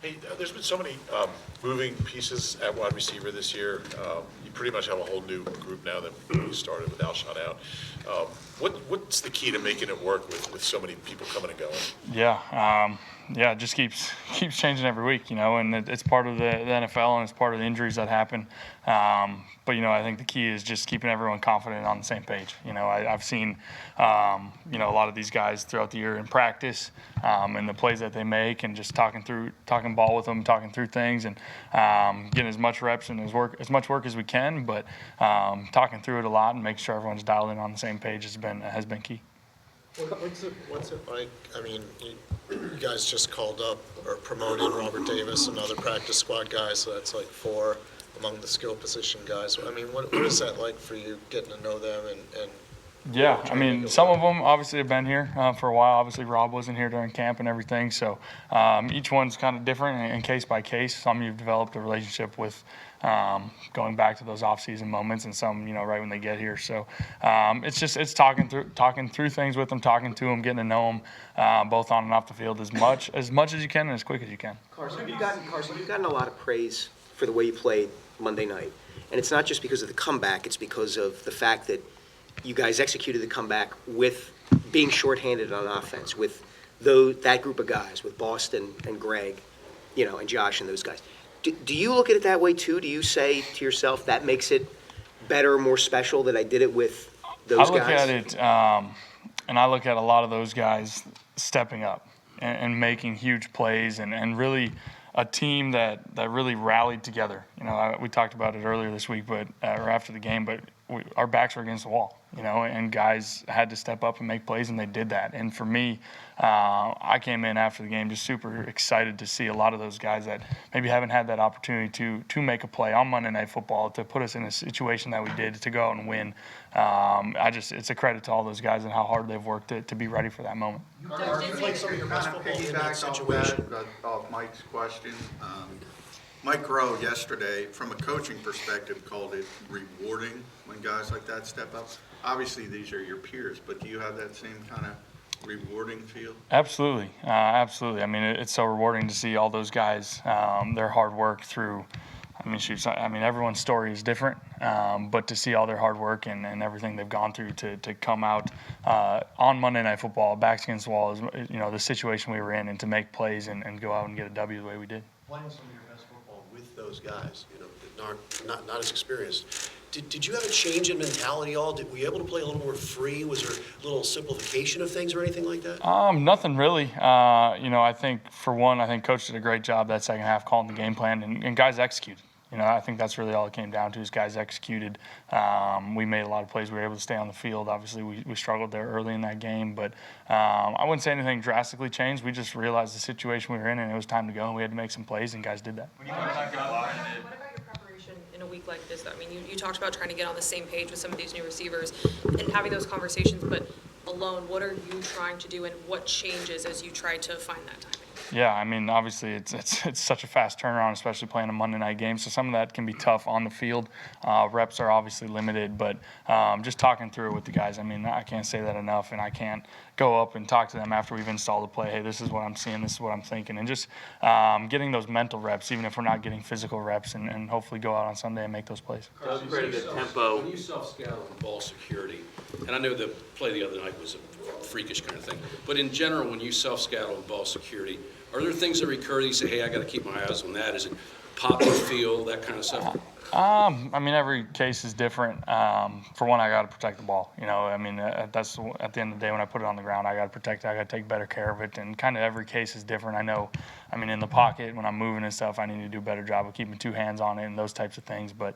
Hey, there's been so many moving pieces at wide receiver this year. You pretty much have a whole new group now that you started with Alshon out. What's the key to making it work with so many people coming and going? Yeah, it just keeps changing every week, and it's part of the NFL and it's part of the injuries that happen. But I think the key is just keeping everyone confident on the same page. I've seen a lot of these guys throughout the year in practice, and the plays that they make, and just talking ball with them, talking through things, and getting as much reps and as much work as we can. But talking through it a lot and making sure everyone's dialed in on the same page has been key. What's it like? I mean, you guys just called up or promoted Robert Davis, another practice squad guy, so that's like 4 among the skill position guys. I mean, what is that like for you, getting to know them and Yeah, I mean, some of them obviously have been here for a while. Obviously, Rob wasn't here during camp and everything, so each one's kind of different and case by case. Some you've developed a relationship with going back to those off-season moments, and some, right when they get here. So it's talking through things with them, talking to them, getting to know them, both on and off the field as much as you can and as quick as you can. Carson, you've gotten a lot of praise for the way you played Monday night, and it's not just because of the comeback; it's because of the fact that you guys executed the comeback with being shorthanded on offense, with that group of guys, with Boston and Greg, and Josh and those guys. Do you look at it that way too? Do you say to yourself, that makes it better, more special that I did it with those guys? I look at it, and I look at a lot of those guys stepping up and making huge plays, and really a team that really rallied together. We talked about it earlier this week, or after the game, but our backs were against the wall, and guys had to step up and make plays, and they did that. And for me, I came in after the game just super excited to see a lot of those guys that maybe haven't had that opportunity to make a play on Monday Night Football, to put us in a situation that we did, to go out and win. It's a credit to all those guys and how hard they've worked to be ready for that moment. you played some of your best football in that situation? Off Mike's question. Mike Rowe yesterday, from a coaching perspective, called it rewarding when guys like that step up. Obviously, these are your peers, but do you have that same kind of rewarding feel? Absolutely. Absolutely. I mean, it's so rewarding to see all those guys, their hard work through. Everyone's story is different, but to see all their hard work and everything they've gone through to come out on Monday Night Football, backs against the wall, is the situation we were in, and to make plays and go out and get a W the way we did. Playing some of your best football with those guys, not as experienced. Did you have a change in mentality at all? Were you able to play a little more free? Was there a little simplification of things or anything like that? Nothing really. I think for one, Coach did a great job that second half calling the game plan, and guys executed. I think that's really all it came down to, is guys executed. We made a lot of plays. We were able to stay on the field. Obviously, we struggled there early in that game, but I wouldn't say anything drastically changed. We just realized the situation we were in, and it was time to go, and we had to make some plays, and guys did that. What about your preparation in a week like this? I mean, you talked about trying to get on the same page with some of these new receivers and having those conversations, but alone, what are you trying to do, and what changes as you try to find that timing? Yeah, I mean, obviously it's such a fast turnaround, especially playing a Monday night game. So some of that can be tough on the field. Reps are obviously limited, but just talking through it with the guys. I mean, I can't say that enough, and I can't go up and talk to them after we've installed the play. Hey, this is what I'm seeing. This is what I'm thinking, and just getting those mental reps, even if we're not getting physical reps, and hopefully go out on Sunday and make those plays. Doug, tempo. When you self-scout on ball security, and I know the play the other night was a freakish kind of thing, but in general, when you self-scout on ball security, are there things that recur that you say, hey, I got to keep my eyes on that? Is it pop and feel, that kind of stuff? Every case is different. For one, I got to protect the ball. That's at the end of the day, when I put it on the ground, I got to protect it. I got to take better care of it. And kind of every case is different. I know, in the pocket, when I'm moving and stuff, I need to do a better job of keeping 2 hands on it and those types of things. But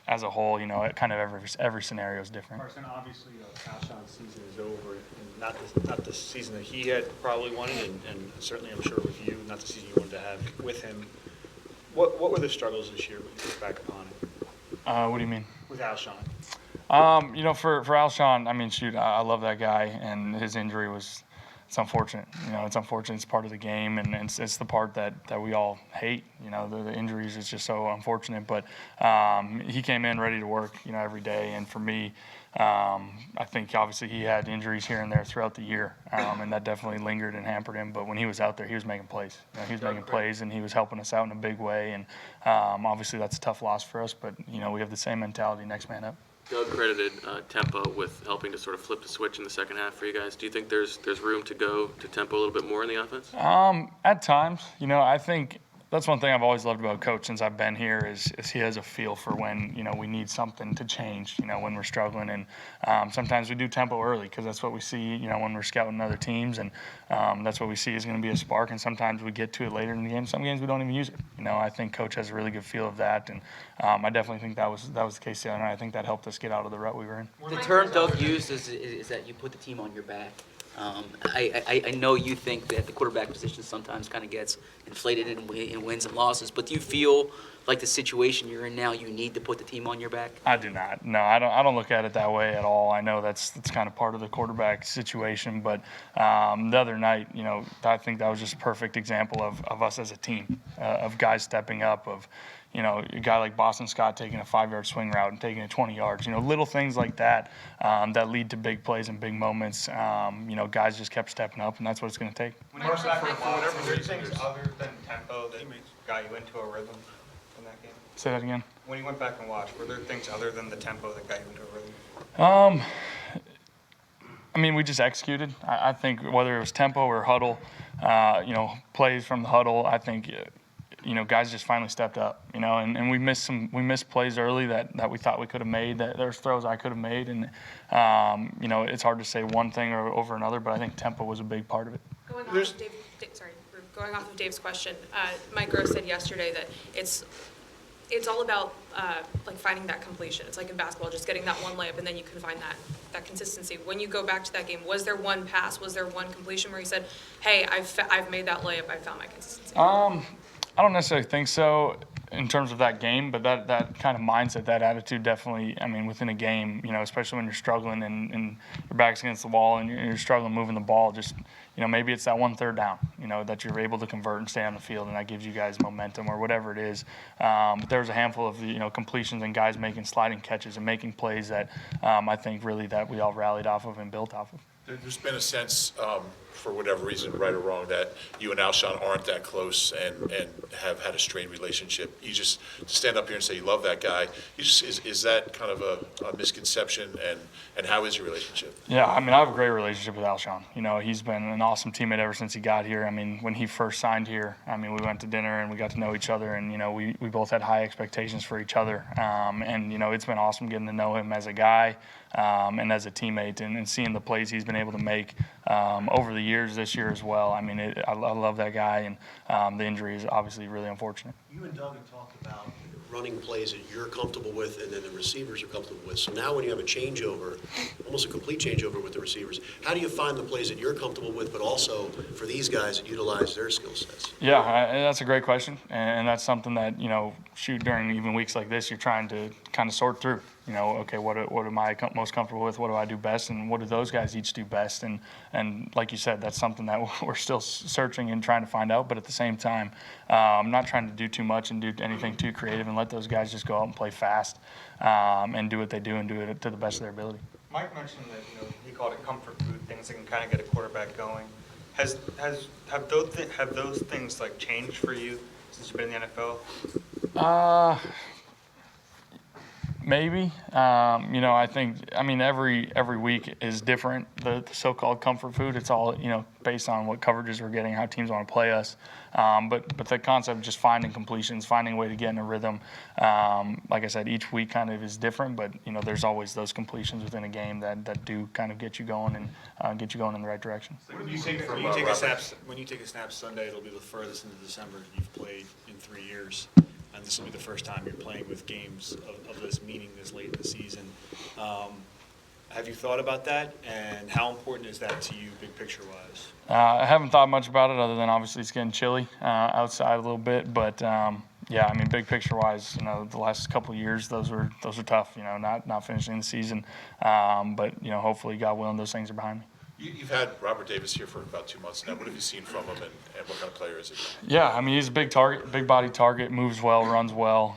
as a whole, kind of every scenario is different. Carson, obviously, Alshon's season is over, and not the season that he had probably wanted, and certainly I'm sure with you, not the season you wanted to have with him. What were the struggles this year when you look back upon it? What do you mean? With Alshon. For Alshon, I love that guy, and his injury was it's unfortunate. It's unfortunate. It's part of the game, and it's the part that we all hate. The injuries is just so unfortunate. But he came in ready to work, every day. And for me, I think obviously he had injuries here and there throughout the year, and that definitely lingered and hampered him. But when he was out there, he was making plays. He was making plays, and he was helping us out in a big way. And obviously that's a tough loss for us. But we have the same mentality, next man up. Doug credited tempo with helping to sort of flip the switch in the second half for you guys. Do you think there's room to go to tempo a little bit more in the offense? At times, I think that's one thing I've always loved about Coach since I've been here is he has a feel for when, we need something to change, when we're struggling. And sometimes we do tempo early because that's what we see, when we're scouting other teams. And that's what we see is going to be a spark. And sometimes we get to it later in the game. Some games we don't even use it. I think Coach has a really good feel of that. And I definitely think that was the case the other night. I think that helped us get out of the rut we were in. The term Doug used is that you put the team on your back. I know you think that the quarterback position sometimes kind of gets inflated in wins and losses, but do you feel like the situation you're in now, you need to put the team on your back? I do not. No, I don't look at it that way at all. I know that's kind of part of the quarterback situation, but the other night, I think that was just a perfect example of us as a team, of guys stepping up, of a guy like Boston Scott taking a 5-yard swing route and taking it 20 yards. Little things like that that lead to big plays and big moments. Guys just kept stepping up, and that's what it's going to take. When you went back and watched, were there things other than tempo that got you into a rhythm in that game? Say that again. When you went back and watched, were there things other than the tempo that got you into a rhythm? We just executed. I think whether it was tempo or huddle, plays from the huddle, I think guys just finally stepped up, and we missed plays early that we thought we could have made. That there's throws I could have made, and it's hard to say one thing over another, but I think tempo was a big part of it. Going off of Dave's question, Mike Gross said yesterday that it's all about like finding that completion. It's like in basketball, just getting that one layup, and then you can find that consistency. When you go back to that game, was there one pass, was there one completion where he said, "Hey, I've made that layup, I found my consistency"? I don't necessarily think so in terms of that game, but that kind of mindset, that attitude definitely, within a game, especially when you're struggling and your back's against the wall and you're struggling moving the ball, just, maybe it's that 1 3rd down, that you're able to convert and stay on the field, and that gives you guys momentum or whatever it is. But there was a handful of, completions and guys making sliding catches and making plays that I think really that we all rallied off of and built off of. There's been a sense, for whatever reason, right or wrong, that you and Alshon aren't that close and have had a strained relationship. You just to stand up here and say you love that guy, is that kind of a misconception, and how is your relationship? Yeah, I have a great relationship with Alshon. He's been an awesome teammate ever since he got here. When he first signed here, we went to dinner and we got to know each other, and, we both had high expectations for each other. And, it's been awesome getting to know him as a guy and as a teammate, and seeing the plays he's been able to make over the years this year as well. I love that guy, and the injury is obviously really unfortunate. You and Doug have talked about running plays that you're comfortable with and then the receivers are comfortable with. So now when you have a changeover, almost a complete changeover with the receivers, how do you find the plays that you're comfortable with, but also for these guys that utilize their skill sets? Yeah, that's a great question, and that's something that, during even weeks like this, you're trying to kind of sort through. Okay, what am I most comfortable with? What do I do best? And what do those guys each do best? And like you said, that's something that we're still searching and trying to find out. But at the same time, I'm not trying to do too much and do anything too creative, and let those guys just go out and play fast and do what they do and do it to the best of their ability. Mike mentioned that he called it comfort food, things that can kind of get a quarterback going. Have those things like changed for you since you've been in the NFL? Maybe. I think, every week is different, the so-called comfort food. It's all, based on what coverages we're getting, how teams want to play us. But the concept of just finding completions, finding a way to get in a rhythm, like I said, each week kind of is different, but, there's always those completions within a game that do kind of get you going and get you going in the right direction. When you take a snap Sunday, it'll be the furthest into December you've played in 3 years. And this will be the first time you're playing with games of this meaning this late in the season. Have you thought about that, and how important is that to you, big picture-wise? I haven't thought much about it, other than obviously it's getting chilly outside a little bit. But big picture-wise, the last couple of years, those were tough. Not finishing the season, but hopefully, God willing, those things are behind me. You've had Robert Davis here for about 2 months now. What have you seen from him, and what kind of player is he? Yeah, I mean, he's a big target, big body target, moves well, runs well.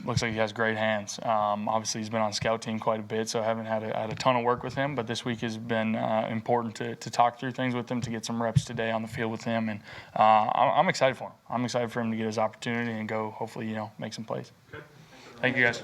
Looks like he has great hands. Obviously, he's been on scout team quite a bit, so I haven't had a ton of work with him. But this week has been important to talk through things with him, to get some reps today on the field with him, and I'm excited for him. I'm excited for him to get his opportunity and go, hopefully, make some plays. Thank you, guys.